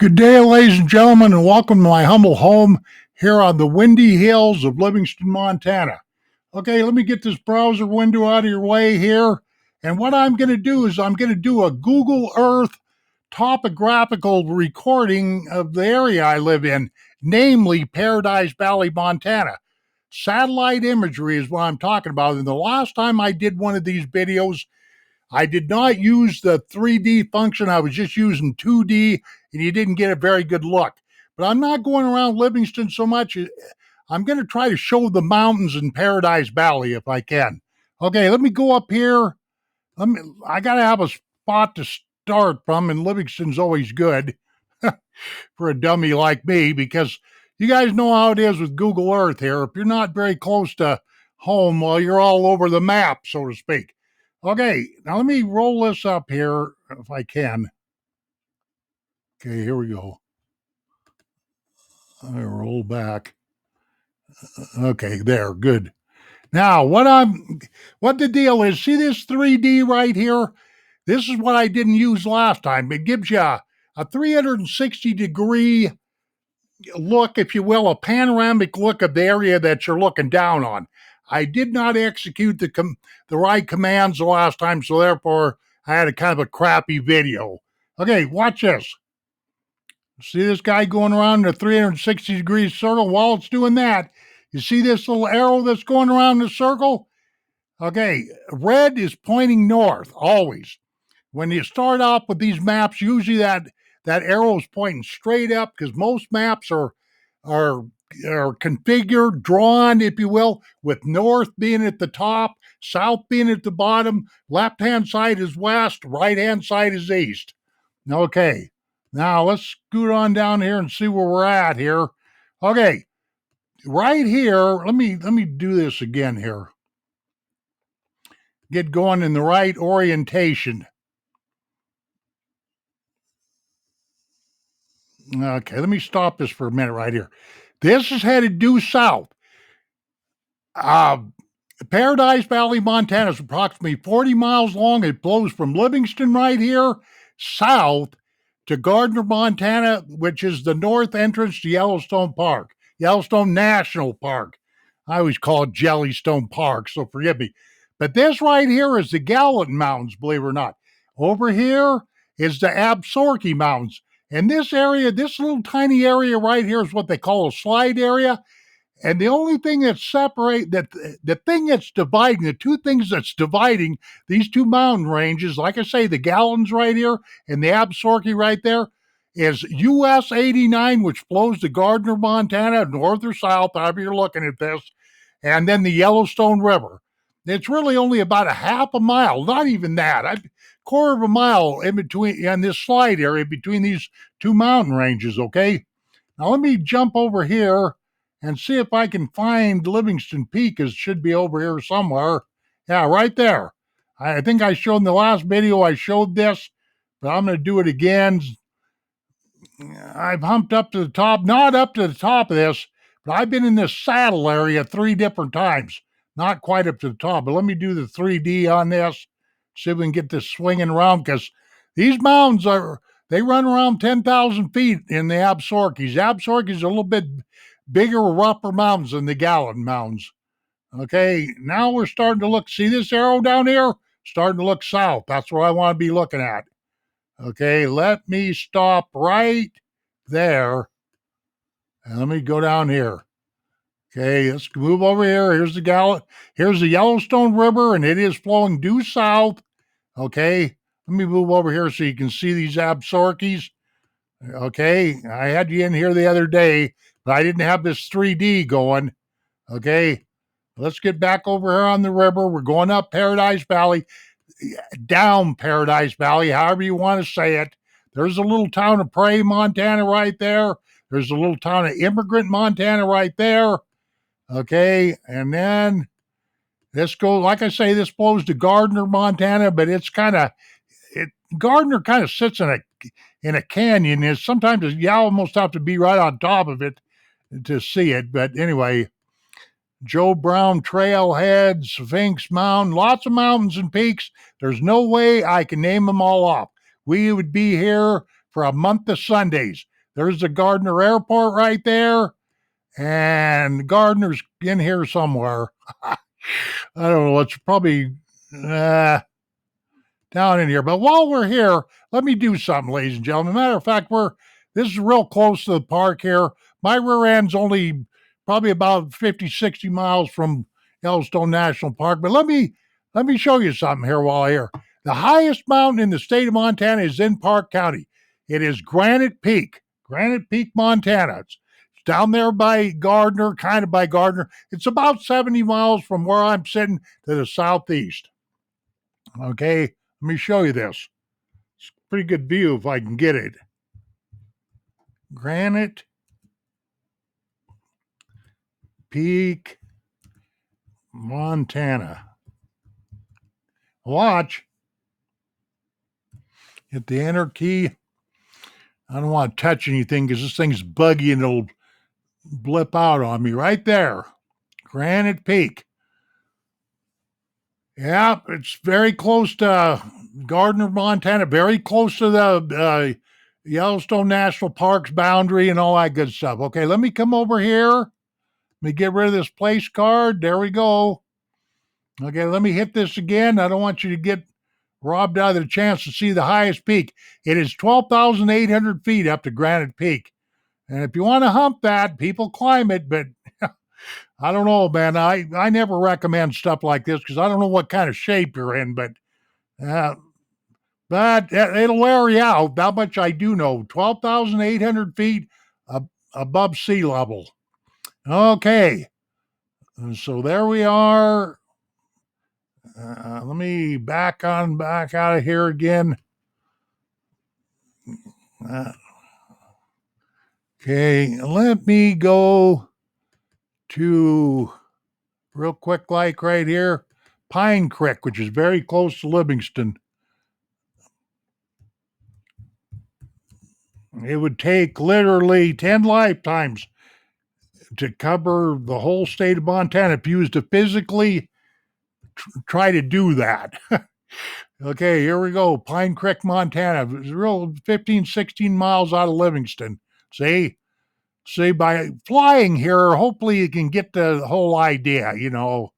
Good day, ladies and gentlemen, and welcome to my humble home here on the windy hills of Livingston, Montana. Okay, let me get this browser window out of your way here. And what I'm going to do is I'm going to do a Google Earth topographical recording of the area I live in, namely Paradise Valley, Montana. Satellite imagery is what I'm talking about. And the last time I did one of these videos, I did not use the 3D function. I was just using 2D, and you didn't get a very good look. But I'm not going around Livingston so much. I'm going to try to show the mountains in Paradise Valley if I can. Okay, let me go up here. I got to have a spot to start from, and Livingston's always good for a dummy like me because you guys know how it is with Google Earth here. If you're not very close to home, well, you're all over the map, so to speak. Okay, now let me roll this up here if I can. Okay, here we go. I roll back. Okay, there, good. Now, what the deal is, see this 3D right here? This is what I didn't use last time. It gives you a 360-degree look, if you will, a panoramic look of the area that you're looking down on. I did not execute the right commands the last time, so therefore I had a kind of a crappy video. Okay, watch this. See this guy going around in a 360-degree circle? While it's doing that, you see this little arrow that's going around the circle? Okay, red is pointing north, always. When you start off with these maps, usually that arrow is pointing straight up because most maps are configured, drawn, if you will, with north being at the top, south being at the bottom, left-hand side is west, right-hand side is east. Okay, now let's scoot on down here and see where we're at here. Okay, right here, let me do this again here. Get going in the right orientation. Okay, let me stop this for a minute right here. This is headed due south. Paradise Valley, Montana is approximately 40 miles long. It flows from Livingston right here south to Gardner, Montana, which is the north entrance to Yellowstone Park, Yellowstone National Park. I always call it Jellystone Park, so forgive me. But this right here is the Gallatin Mountains, believe it or not. Over here is the Absaroka Mountains. And this area, this little tiny area right here is what they call a slide area. And the only thing that the thing that's dividing, the two things that's dividing these two mountain ranges, like I say, the Gallatin's right here and the Absaroka right there, is US 89, which flows to Gardner, Montana, north or south, however you're looking at this, and then the Yellowstone River. It's really only about a half a mile, not even that, a quarter of a mile in between, in this slide area between these two mountain ranges, okay? Now let me jump over here and see if I can find Livingston Peak. It should be over here somewhere. Yeah, right there. I think I showed in the last video, I showed this, but I'm going to do it again. I've humped up to the top, not up to the top of this, but I've been in this saddle area 3 different times. Not quite up to the top, but let me do the 3D on this, see if we can get this swinging around, because these mountains they run around 10,000 feet in the Absarokas. Absarokas are a little bit bigger, rougher mountains than the Gallatin Mountains. Okay, now we're starting to look, see this arrow down here? Starting to look south. That's what I want to be looking at. Okay, let me stop right there. And let me go down here. Okay, let's move over here. Here's the Yellowstone River, and it is flowing due south. Okay, let me move over here so you can see these Absarokas. Okay, I had you in here the other day, but I didn't have this 3D going. Okay, let's get back over here on the river. We're going up Paradise Valley, down Paradise Valley, however you want to say it. There's a little town of Prairie, Montana right there. There's a little town of Immigrant, Montana right there. Okay, and then this goes, like I say, this flows to Gardner, Montana, but it's Gardner kind of sits in a canyon. Sometimes you almost have to be right on top of it to see it. But anyway, Joe Brown Trailhead, Sphinx Mountain, lots of mountains and peaks. There's no way I can name them all off. We would be here for a month of Sundays. There's the Gardner Airport right there. And Gardner's in here somewhere. I don't know. It's probably down in here. But while we're here, let me do something, ladies and gentlemen. Matter of fact, this is real close to the park here. My rear end's only probably about 50, 60 miles from Yellowstone National Park. But let me show you something here while I'm here. The highest mountain in the state of Montana is in Park County. It is Granite Peak, Montana. It's down there by Gardner, kind of by Gardner. It's about 70 miles from where I'm sitting to the southeast. Okay, let me show you this. It's a pretty good view if I can get it. Granite Peak, Montana. Watch. Hit the enter key. I don't want to touch anything because this thing's buggy and it'll blip out on me right there. Granite Peak. Yeah, it's very close to Gardner, Montana, very close to the Yellowstone National Park's boundary and all that good stuff. Okay, let me come over here. Let me get rid of this place card. There we go. Okay, let me hit this again. I don't want you to get robbed out of the chance to see the highest peak. It is 12,800 feet up to Granite Peak. And if you want to hump that, people climb it, but I don't know, man. I never recommend stuff like this because I don't know what kind of shape you're in, but it'll wear you out. That much I do know. 12,800 feet above sea level. Okay. So there we are. Let me back out of here again. Okay, let me go to real quick, like right here, Pine Creek, which is very close to Livingston. It would take literally 10 lifetimes to cover the whole state of Montana if you was to physically try to do that. Okay, here we go. Pine Creek, Montana. It's real 15, 16 miles out of Livingston. See, by flying here, hopefully you can get the whole idea, you know.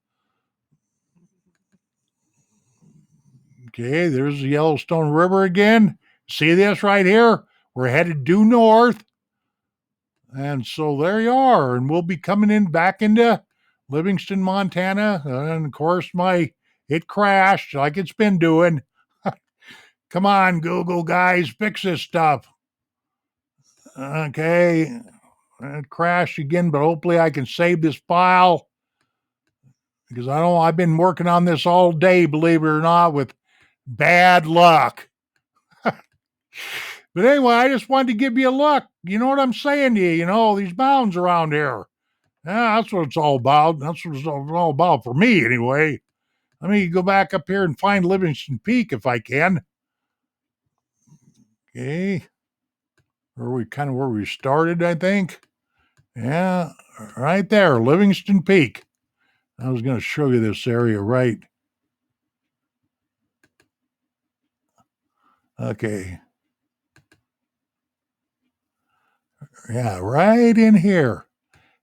Okay, there's the Yellowstone River again. See this right here? We're headed due north. And so there you are. And we'll be coming back into Livingston, Montana. And of course, it crashed like it's been doing. Come on, Google guys, fix this stuff. Okay. It crashed again, but hopefully I can save this file. Because I've been working on this all day, believe it or not, with bad luck. But anyway, I just wanted to give you a look. You know what I'm saying to you? You know, these mountains around here. Yeah, that's what it's all about. That's what it's all about for me, anyway. Let me go back up here and find Livingston Peak if I can. Okay. Where we started, I think. Yeah, right there, Livingston Peak. I was going to show you this area right. Okay. Yeah, right in here.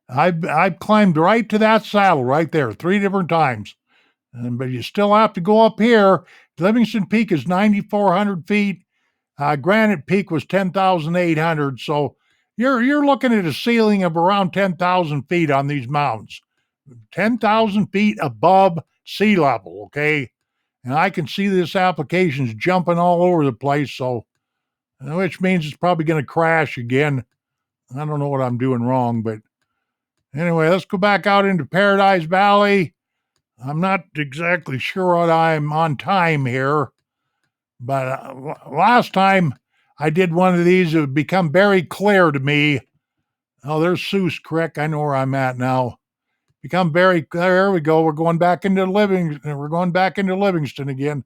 I've climbed right to that saddle right there 3 different times. But you still have to go up here. Livingston Peak is 9,400 feet. Granite Peak was 10,800. So you're looking at a ceiling of around 10,000 feet on these mountains. 10,000 feet above sea level, okay? And I can see this application's jumping all over the place, so which means it's probably going to crash again. I don't know what I'm doing wrong, but anyway, let's go back out into Paradise Valley. I'm not exactly sure what I'm on time here, but last time I did one of these, it would become very clear to me. Oh, there's Seuss Creek. I know where I'm at now. Become very clear. There we go. We're going back into Livingston again.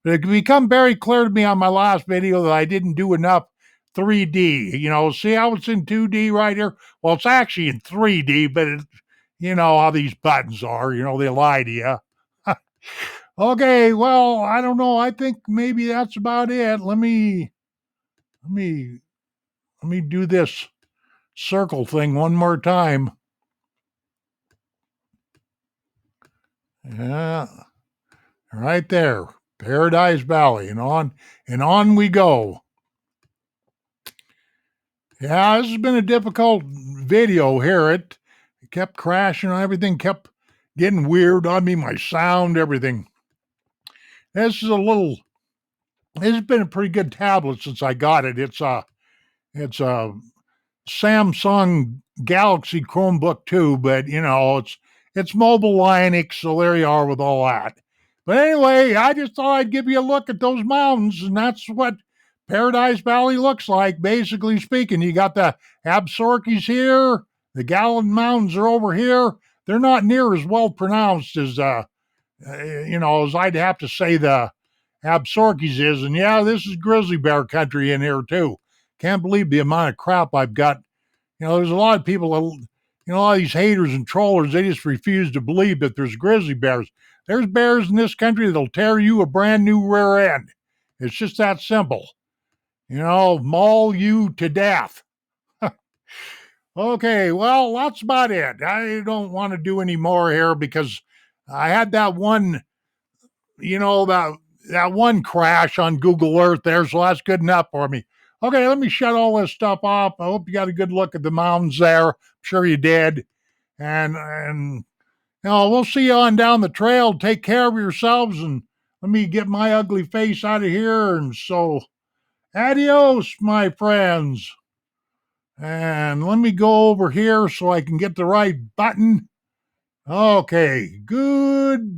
But it become very clear to me on my last video that I didn't do enough 3D. You know, see how it's in 2D right here? Well, it's actually in 3D, but you know how these buttons are. You know, they lie to you. Okay, well, I don't know. I think maybe that's about it. Let me let me do this circle thing one more time. Yeah, right there, Paradise Valley, and on we go. Yeah, this has been a difficult video here. It kept crashing, everything kept getting weird on me, my sound, everything. This is a little. This has been a pretty good tablet since I got it. It's a Samsung Galaxy Chromebook too, but it's mobile Linux, so there you are with all that. But anyway, I just thought I'd give you a look at those mountains, and that's what Paradise Valley looks like, basically speaking. You got the Absarokas here, the Gallatin Mountains are over here. They're not near as well pronounced as as I'd have to say the Absarokas is. And yeah, this is grizzly bear country in here too. Can't believe the amount of crap I've got. There's a lot of people, a lot of these haters and trollers, they just refuse to believe that there's grizzly bears. There's bears in this country that'll tear you a brand new rear end. It's just that simple. Maul you to death. Okay, well, that's about it. I don't want to do any more here because I had that one, that one crash on Google Earth there, so that's good enough for me. Okay, let me shut all this stuff off. I hope you got a good look at the mountains there. I'm sure you did. And we'll see you on down the trail. Take care of yourselves, and let me get my ugly face out of here. And so, adios, my friends. And let me go over here so I can get the right button. Okay, goodbye.